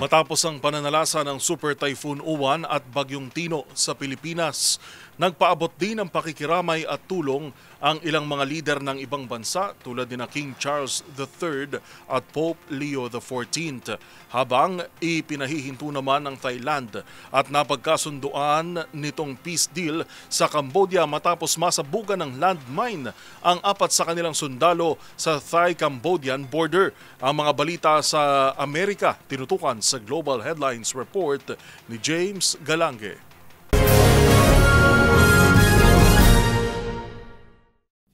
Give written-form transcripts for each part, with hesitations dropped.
Matapos ang pananalasa ng Super Typhoon Uwan at Bagyong Tino sa Pilipinas, nagpaabot din ng pakikiramay at tulong ang ilang mga lider ng ibang bansa tulad ni King Charles III at Pope Leo XIV, habang ipinahihinto naman ng Thailand at napagkasunduan nitong peace deal sa Cambodia matapos masabugan ng landmine ang 4 sa kanilang sundalo sa Thai-Cambodian border. Ang mga balita sa Amerika tinutukan sa Global Headlines Report ni James Galange.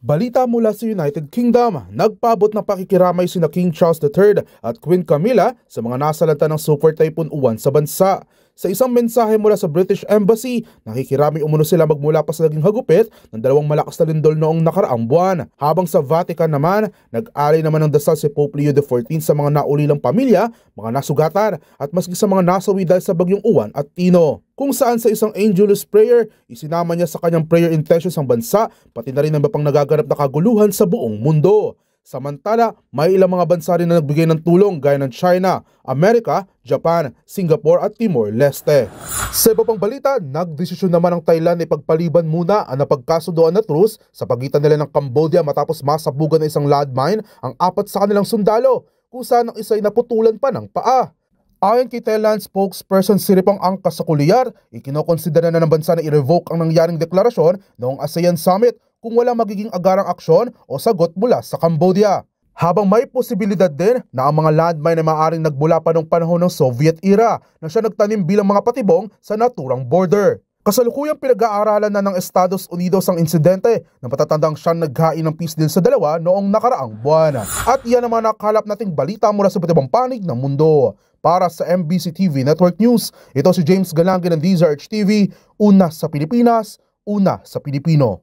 Balita mula sa United Kingdom, nagpaabot ng pakikiramay sina King Charles III at Queen Camilla sa mga nasalanta ng Super Typhoon Uwan sa bansa. Sa isang mensahe mula sa British Embassy, nakikirami umuno sila magmula pa sa naging hagupit ng 2 malakas na lindol noong nakaraang buwan. Habang sa Vatican naman, nag-alay naman ng dasal si Pope Leo XIV sa mga naulilang pamilya, mga nasugatan at maski sa mga nasawi dahil sa Bagyong Uwan at Tino. Kung saan sa isang Angelus prayer, isinama niya sa kanyang prayer intentions ang bansa, pati na rin ang iba pang nagaganap na kaguluhan sa buong mundo. Samantala, may ilang mga bansa rin na nagbigay ng tulong gaya ng China, Amerika, Japan, Singapore at Timor-Leste. Sa iba pang balita, nagdesisyon naman ang Thailand na ipagpaliban muna ang napagkasunduan na truce sa pagitan nila ng Cambodia matapos masabugan ng isang landmine ang 4 sa kanilang sundalo, kung saan ang isa ay naputulan pa ng paa. Ayon kay Thailand spokesperson Siripong Angkas sa Kuliyar, ikinokonsidera na ng bansa na i-revoke ang nangyaring deklarasyon noong ASEAN Summit kung wala magiging agarang aksyon o sagot mula sa Cambodia. Habang may posibilidad din na ang mga landmine ay maaaring nagmula pa noong panahon ng Soviet era na siya nagtanim bilang mga patibong sa naturang border. Kasalukuyang pinag-aaralan na ng Estados Unidos ang insidente na matatandang siya naghain ng peace deal sa dalawa noong nakaraang buwan. At yan naman nakalap nating balita mula sa iba't ibang panig ng mundo. Para sa MBC TV Network News, ito si James Galange ng DZRH TV, una sa Pilipinas, una sa Pilipino.